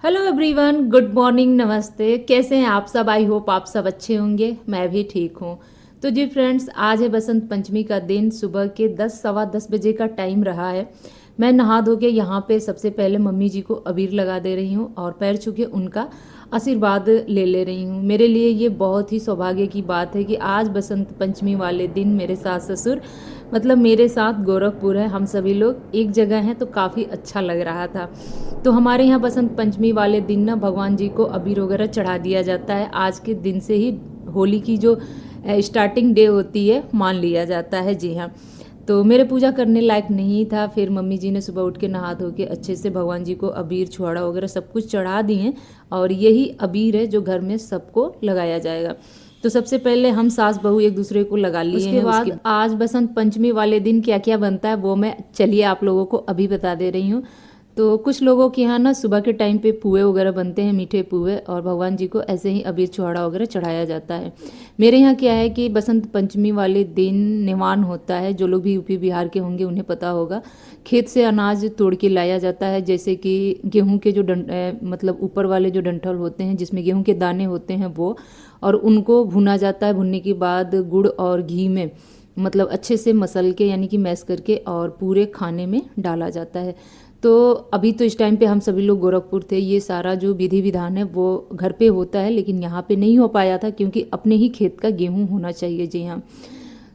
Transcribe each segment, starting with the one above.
Hello everyone, good morning, नमस्ते। कैसे हैं आप सब? आई होप आप सब अच्छे होंगे। मैं भी ठीक हूँ। तो जी फ्रेंड्स, आज है बसंत पंचमी का दिन। सुबह के 10 सवा 10 बजे का टाइम रहा है। मैं नहा धो के यहाँ पे सबसे पहले मम्मी जी को अबीर लगा दे रही हूँ और पैर छू के उनका आशीर्वाद ले रही हूँ। मेरे लिए ये बहुत ही सौभाग्य की बात है कि आज बसंत पंचमी वाले दिन मेरे सास ससुर मतलब मेरे साथ गोरखपुर है, हम सभी लोग एक जगह हैं, तो काफ़ी अच्छा लग रहा था। तो हमारे यहाँ बसंत पंचमी वाले दिन ना भगवान जी को अबीर वगैरह चढ़ा दिया जाता है। आज के दिन से ही होली की जो स्टार्टिंग डे होती है मान लिया जाता है। जी हाँ, तो मेरे पूजा करने लायक नहीं था। फिर मम्मी जी ने सुबह उठ के नहा धो के अच्छे से भगवान जी को अबीर छुआड़ा वगैरह सब कुछ चढ़ा दिए और यही अबीर है जो घर में सबको लगाया जाएगा। तो सबसे पहले हम सास बहू एक दूसरे को लगा लिए हैं। उसके बाद आज बसंत पंचमी वाले दिन क्या क्या बनता है वो मैं चलिए आप लोगों को अभी बता दे रही हूँ। तो कुछ लोगों के यहाँ ना सुबह के टाइम पे पुए वगैरह बनते हैं, मीठे पुए, और भगवान जी को ऐसे ही अबीर छुआड़ा वगैरह चढ़ाया जाता है। मेरे यहाँ क्या है कि बसंत पंचमी वाले दिन निवान होता है। जो लोग भी यूपी बिहार के होंगे उन्हें पता होगा। खेत से अनाज तोड़ के लाया जाता है, जैसे कि गेहूं के जो मतलब ऊपर वाले जो डंठल होते हैं जिसमें गेहूं के दाने होते हैं वो, और उनको भुना जाता है। भुनने के बाद गुड़ और घी में मतलब अच्छे से मसल के यानी कि मैश करके और पूरे खाने में डाला जाता है। तो अभी तो इस टाइम पे हम सभी लोग गोरखपुर थे, ये सारा जो विधि विधान है वो घर पे होता है, लेकिन यहाँ पे नहीं हो पाया था क्योंकि अपने ही खेत का गेहूं होना चाहिए। जी हाँ,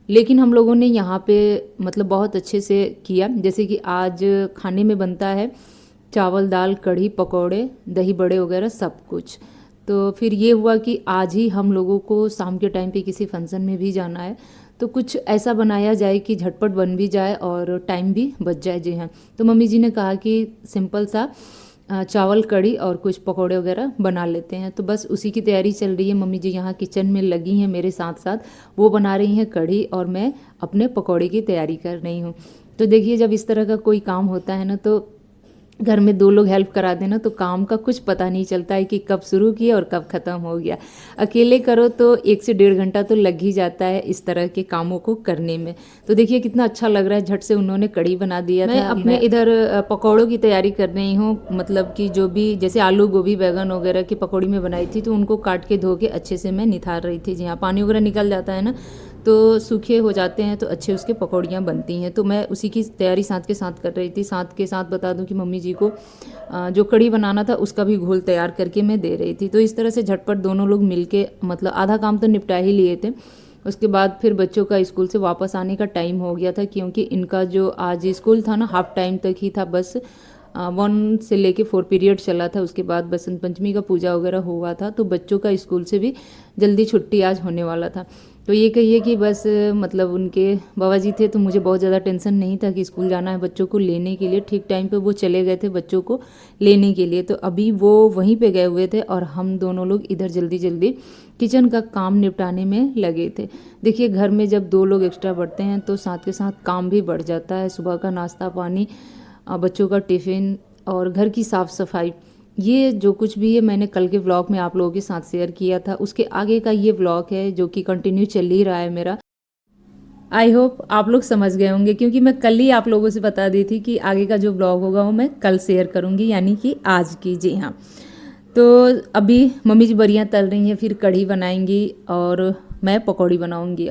लेकिन हम लोगों ने यहाँ पे मतलब बहुत अच्छे से किया। जैसे कि आज खाने में बनता है चावल दाल कढ़ी पकौड़े दही बड़े वगैरह सब कुछ। तो फिर ये हुआ कि आज ही हम लोगों को शाम के टाइम पे किसी फंक्शन में भी जाना है, तो कुछ ऐसा बनाया जाए कि झटपट बन भी जाए और टाइम भी बच जाए। जी हाँ, तो मम्मी जी ने कहा कि सिंपल सा चावल कढ़ी और कुछ पकौड़े वगैरह बना लेते हैं। तो बस उसी की तैयारी चल रही है। मम्मी जी यहाँ किचन में लगी हैं मेरे साथ साथ, वो बना रही हैं कढ़ी और मैं अपने पकौड़े की तैयारी कर रही हूँ। तो देखिए, जब इस तरह का कोई काम होता है ना, तो घर में दो लोग हेल्प करा देना तो काम का कुछ पता नहीं चलता है कि कब शुरू किया और कब ख़त्म हो गया। अकेले करो तो 1 से 1.5 घंटा तो लग ही जाता है इस तरह के कामों को करने में। तो देखिए कितना अच्छा लग रहा है, झट से उन्होंने कढ़ी बना दिया था। अपने इधर पकौड़ों की तैयारी कर रही हूँ, मतलब कि जो भी जैसे आलू गोभी बैगन वगैरह की पकौड़ी में बनाई थी तो उनको काट के धो के अच्छे से मैं निथार रही थी। जी हाँ, पानी वगैरह निकल जाता है ना, तो सूखे हो जाते हैं तो अच्छे उसके पकौड़ियाँ बनती हैं। तो मैं उसी की तैयारी साथ के साथ कर रही थी। साथ के साथ बता दूं कि मम्मी जी को जो कढ़ी बनाना था उसका भी घोल तैयार करके मैं दे रही थी। तो इस तरह से झटपट दोनों लोग मिलके मतलब आधा काम तो निपटा ही लिए थे। उसके बाद फिर बच्चों का स्कूल से वापस आने का टाइम हो गया था, क्योंकि इनका जो आज स्कूल था ना हाफ टाइम तक ही था, बस 1 से लेके 4 पीरियड चला था। उसके बाद बसंत पंचमी का पूजा वगैरह हुआ था, तो बच्चों का स्कूल से भी जल्दी छुट्टी आज होने वाला था। तो ये कहिए कि बस मतलब उनके बाबा जी थे तो मुझे बहुत ज़्यादा टेंशन नहीं था कि स्कूल जाना है बच्चों को लेने के लिए। ठीक टाइम पे वो चले गए थे बच्चों को लेने के लिए, तो अभी वो वहीं पे गए हुए थे और हम दोनों लोग इधर जल्दी जल्दी किचन का काम निपटाने में लगे थे। देखिए, घर में जब 2 लोग एक्स्ट्रा बढ़ते हैं तो साथ के साथ काम भी बढ़ जाता है। सुबह का नाश्ता पानी, बच्चों का टिफ़िन और घर की साफ़ सफाई, ये जो कुछ भी है मैंने कल के व्लॉग में आप लोगों के साथ शेयर किया था। उसके आगे का ये व्लॉग है जो कि कंटिन्यू चल ही रहा है मेरा। आई होप आप लोग समझ गए होंगे, क्योंकि मैं कल ही आप लोगों से बता दी थी कि आगे का जो व्लॉग होगा वो मैं कल शेयर करूँगी, यानी कि आज की। जी हाँ, तो अभी मम्मी जी बरियाँ तल रही हैं, फिर कढ़ी बनाएंगी और मैं पकौड़ी बनाऊँगी।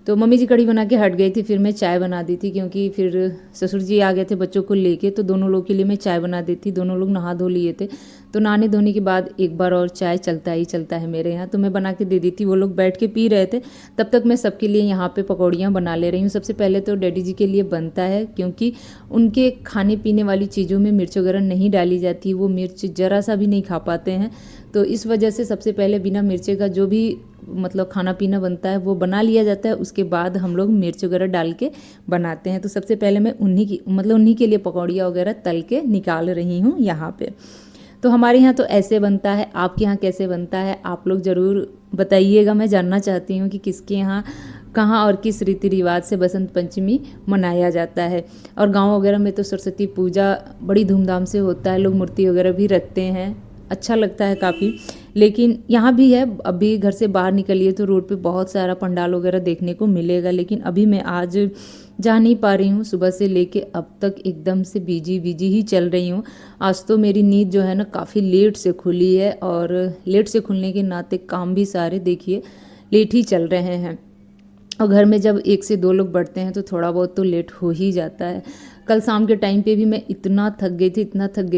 तो मम्मी जी कढ़ी बना के हट गई थी, फिर मैं चाय बना दी थी, क्योंकि फिर ससुर जी आ गए थे बच्चों को लेके, तो दोनों लोग के लिए मैं चाय बना दी थी। दोनों लोग नहा धो लिए थे, तो नहाने धोने के बाद एक बार और चाय चलता ही चलता है मेरे यहाँ, तो मैं बना के दे दी थी। वो लोग बैठ के पी रहे थे, तब तक मैं सबके लिए यहाँ पे पकौड़ियाँ बना ले रही हूँ। सबसे पहले तो डैडी जी के लिए बनता है, क्योंकि उनके खाने पीने वाली चीज़ों में मिर्च वगैरह नहीं डाली जाती, वो मिर्च ज़रा सा भी नहीं खा पाते हैं। तो इस वजह से सबसे पहले बिना मिर्चे का जो भी मतलब खाना पीना बनता है वो बना लिया जाता है, उसके बाद हम लोग मिर्च वगैरह डाल के बनाते हैं। तो सबसे पहले मैं उन्हीं के लिए पकौड़ियाँ वगैरह तल के निकाल रही हूँ यहाँ पे। तो हमारे यहाँ तो ऐसे बनता है, आपके यहाँ कैसे बनता है आप लोग ज़रूर बताइएगा। मैं जानना चाहती हूँ कि किसके यहाँ कहाँ और किस रीति रिवाज से बसंत पंचमी मनाया जाता है। और गांव वगैरह में तो सरस्वती पूजा बड़ी धूमधाम से होता है, लोग मूर्ति वगैरह भी रखते हैं, अच्छा लगता है काफ़ी। लेकिन यहाँ भी है, अभी घर से बाहर निकलिए तो रोड पे बहुत सारा पंडाल वगैरह देखने को मिलेगा। लेकिन अभी मैं आज जा नहीं पा रही हूँ, सुबह से लेके अब तक एकदम से बिजी ही चल रही हूँ। आज तो मेरी नींद जो है ना काफ़ी लेट से खुली है, और लेट से खुलने के नाते काम भी सारे देखिए लेट ही चल रहे हैं। और घर में जब 1 से 2 लोग बढ़ते हैं तो थोड़ा बहुत तो लेट हो ही जाता है। कल शाम के टाइम पे भी मैं इतना थक गई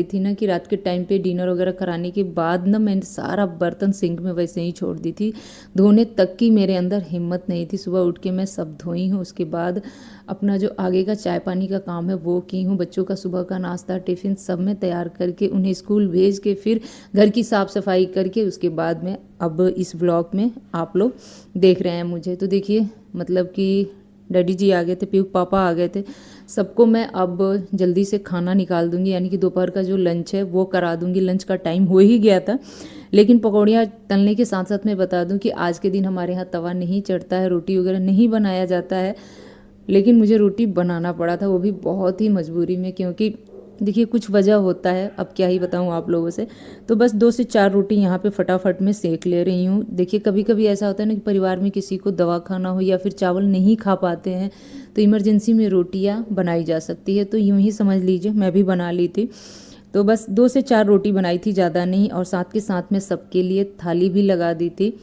थी ना कि रात के टाइम पे डिनर वगैरह कराने के बाद ना मैंने सारा बर्तन सिंक में वैसे ही छोड़ दी थी, धोने तक की मेरे अंदर हिम्मत नहीं थी। सुबह उठ के मैं सब धोई हूँ, उसके बाद अपना जो आगे का चाय पानी का काम है वो की हूँ। बच्चों का सुबह का नाश्ता टिफ़िन सब मैं तैयार करके उन्हें स्कूल भेज के फिर घर की साफ़ सफाई करके उसके बाद में अब इस व्लॉग में आप लोग देख रहे हैं मुझे। तो देखिए मतलब कि डैडी जी आ गए थे, पीयू पापा आ गए थे, सबको मैं अब जल्दी से खाना निकाल दूंगी, यानी कि दोपहर का जो लंच है वो करा दूंगी। लंच का टाइम हो ही गया था, लेकिन पकौड़ियाँ तलने के साथ साथ मैं बता दूं कि आज के दिन हमारे यहाँ तवा नहीं चढ़ता है, रोटी वगैरह नहीं बनाया जाता है। लेकिन मुझे रोटी बनाना पड़ा था, वो भी बहुत ही मजबूरी में, क्योंकि देखिए कुछ वजह होता है, अब क्या ही बताऊँ आप लोगों से। तो बस 2 से 4 रोटी यहाँ पे फटाफट में सेक ले रही हूँ। देखिए कभी कभी ऐसा होता है ना कि परिवार में किसी को दवा खाना हो या फिर चावल नहीं खा पाते हैं, तो इमरजेंसी में रोटियाँ बनाई जा सकती है। तो यूँ ही समझ लीजिए मैं भी बना ली थी। तो बस 2 से 4 रोटी बनाई थी, ज़्यादा नहीं, और साथ के साथ में सबके लिए थाली भी लगा दी थी।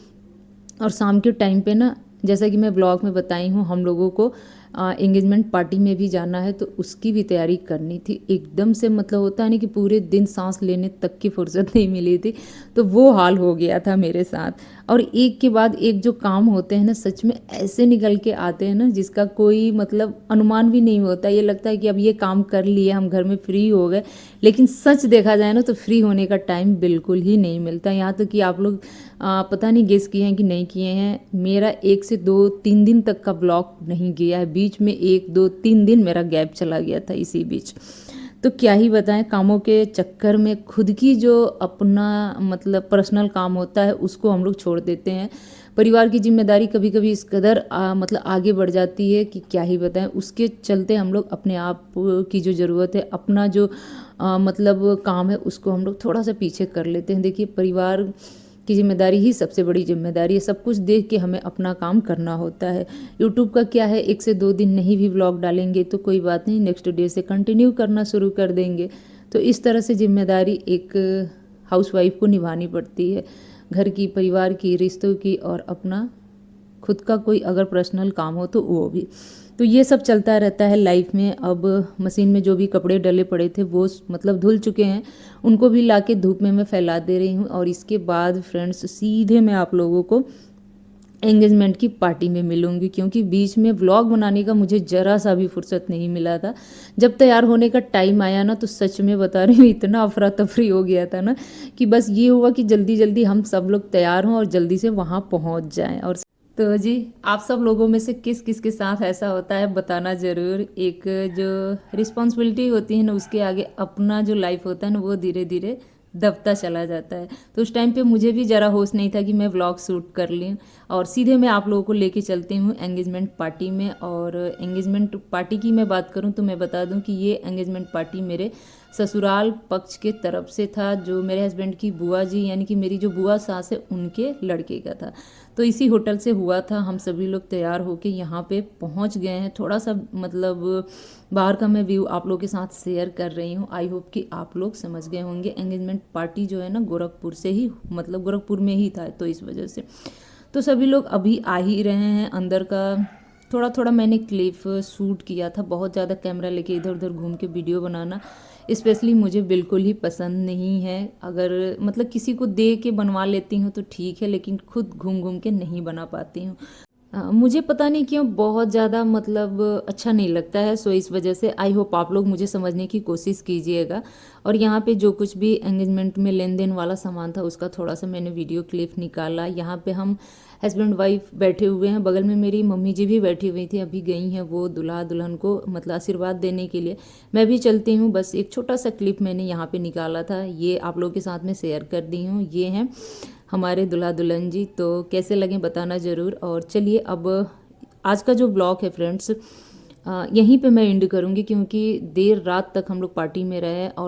और शाम के टाइम पे ना, जैसा कि मैं ब्लॉग में बताई हूँ, हम लोगों को एंगेजमेंट पार्टी में भी जाना है, तो उसकी भी तैयारी करनी थी। एकदम से मतलब होता है ना कि पूरे दिन सांस लेने तक की फुर्सत नहीं मिली थी, तो वो हाल हो गया था मेरे साथ। और एक के बाद एक जो काम होते हैं ना, सच में ऐसे निकल के आते हैं ना जिसका कोई मतलब अनुमान भी नहीं होता। ये लगता है कि अब ये काम कर लिए, हम घर में फ्री हो गए, लेकिन सच देखा जाए ना तो फ्री होने का टाइम बिल्कुल ही नहीं मिलता। यहाँ तो कि आप लोग पता नहीं गेस किए हैं कि नहीं किए हैं, मेरा 1 से 2-3 दिन तक का ब्लॉग नहीं गया है, बीच में 1-2-3 दिन मेरा गैप चला गया था इसी बीच। तो क्या ही बताएं, कामों के चक्कर में खुद की जो अपना मतलब पर्सनल काम होता है उसको हम लोग छोड़ देते हैं। परिवार की जिम्मेदारी कभी कभी इस कदर मतलब आगे बढ़ जाती है कि क्या ही बताएं। उसके चलते हम लोग अपने आप की जो ज़रूरत है, अपना जो मतलब काम है, उसको हम लोग थोड़ा सा पीछे कर लेते हैं। देखिए परिवार की जिम्मेदारी ही सबसे बड़ी जिम्मेदारी है, सब कुछ देख के हमें अपना काम करना होता है। यूट्यूब का क्या है, 1 से 2 दिन नहीं भी व्लॉग डालेंगे तो कोई बात नहीं, नेक्स्ट डे से कंटिन्यू करना शुरू कर देंगे। तो इस तरह से जिम्मेदारी एक हाउसवाइफ को निभानी पड़ती है, घर की, परिवार की, रिश्तों की, और अपना खुद का कोई अगर पर्सनल काम हो तो वो भी। तो ये सब चलता रहता है लाइफ में। अब मशीन में जो भी कपड़े डले पड़े थे वो मतलब धुल चुके हैं, उनको भी लाके धूप में मैं फैला दे रही हूँ। और इसके बाद फ्रेंड्स सीधे मैं आप लोगों को एंगेजमेंट की पार्टी में मिलूंगी, क्योंकि बीच में व्लॉग बनाने का मुझे ज़रा सा भी फुर्सत नहीं मिला था। जब तैयार होने का टाइम आया ना, तो सच में बता रही हूँ इतना अफरा तफरी हो गया था ना कि बस ये हुआ कि जल्दी जल्दी हम सब लोग तैयार हों और जल्दी से वहाँ पहुँच जाएँ। और तो जी आप सब लोगों में से किस किस के साथ ऐसा होता है बताना ज़रूर। एक जो रिस्पॉन्सिबिलिटी होती है ना, उसके आगे अपना जो लाइफ होता है ना, वो धीरे धीरे दबता चला जाता है। तो उस टाइम पे मुझे भी ज़रा होश नहीं था कि मैं व्लॉग शूट कर लूँ, और सीधे मैं आप लोगों को लेके चलती हूँ एंगेजमेंट पार्टी में। और एंगेजमेंट पार्टी की मैं बात करूँ तो मैं बता दूँ कि ये एंगेजमेंट पार्टी मेरे ससुराल पक्ष के तरफ से था, जो मेरे हस्बैंड की बुआ जी यानी कि मेरी जो बुआ सास है उनके लड़के का था। तो इसी होटल से हुआ था। हम सभी लोग तैयार होके यहाँ पे पहुँच गए हैं। थोड़ा सा मतलब बाहर का मैं व्यू आप लोगों के साथ शेयर कर रही हूँ। आई होप कि आप लोग समझ गए होंगे। एंगेजमेंट पार्टी जो है ना गोरखपुर से ही, मतलब गोरखपुर में ही था, तो इस वजह से तो सभी लोग अभी आ ही रहे हैं। अंदर का थोड़ा थोड़ा मैंने क्लिप शूट किया था, बहुत ज़्यादा कैमरा लेके इधर उधर घूम के वीडियो बनाना स्पेशली मुझे बिल्कुल ही पसंद नहीं है। अगर मतलब किसी को दे के बनवा लेती हूँ तो ठीक है, लेकिन खुद घूम घूम के नहीं बना पाती हूँ। मुझे पता नहीं क्यों बहुत ज़्यादा मतलब अच्छा नहीं लगता है, सो इस वजह से आई होप आप लोग मुझे समझने की कोशिश कीजिएगा। और यहाँ पे जो कुछ भी एंगेजमेंट में लेन देन वाला सामान था उसका थोड़ा सा मैंने वीडियो क्लिप निकाला। यहाँ पे हम हस्बैंड वाइफ बैठे हुए हैं, बगल में मेरी मम्मी जी भी बैठी हुई थी, अभी गई हैं वो दूल्हा दुल्हन को मतलब आशीर्वाद देने के लिए। मैं भी चलती हूँ, बस एक छोटा सा क्लिप मैंने यहाँ पे निकाला था, ये आप लोगों के साथ में शेयर कर दी हूँ। ये हैं हमारे दूल्हा दुल्हन जी, तो कैसे लगे बताना ज़रूर। और चलिए अब आज का जो ब्लॉग है फ्रेंड्स, यहीं पे मैं एंड करूँगी क्योंकि देर रात तक हम लोग पार्टी में रहे और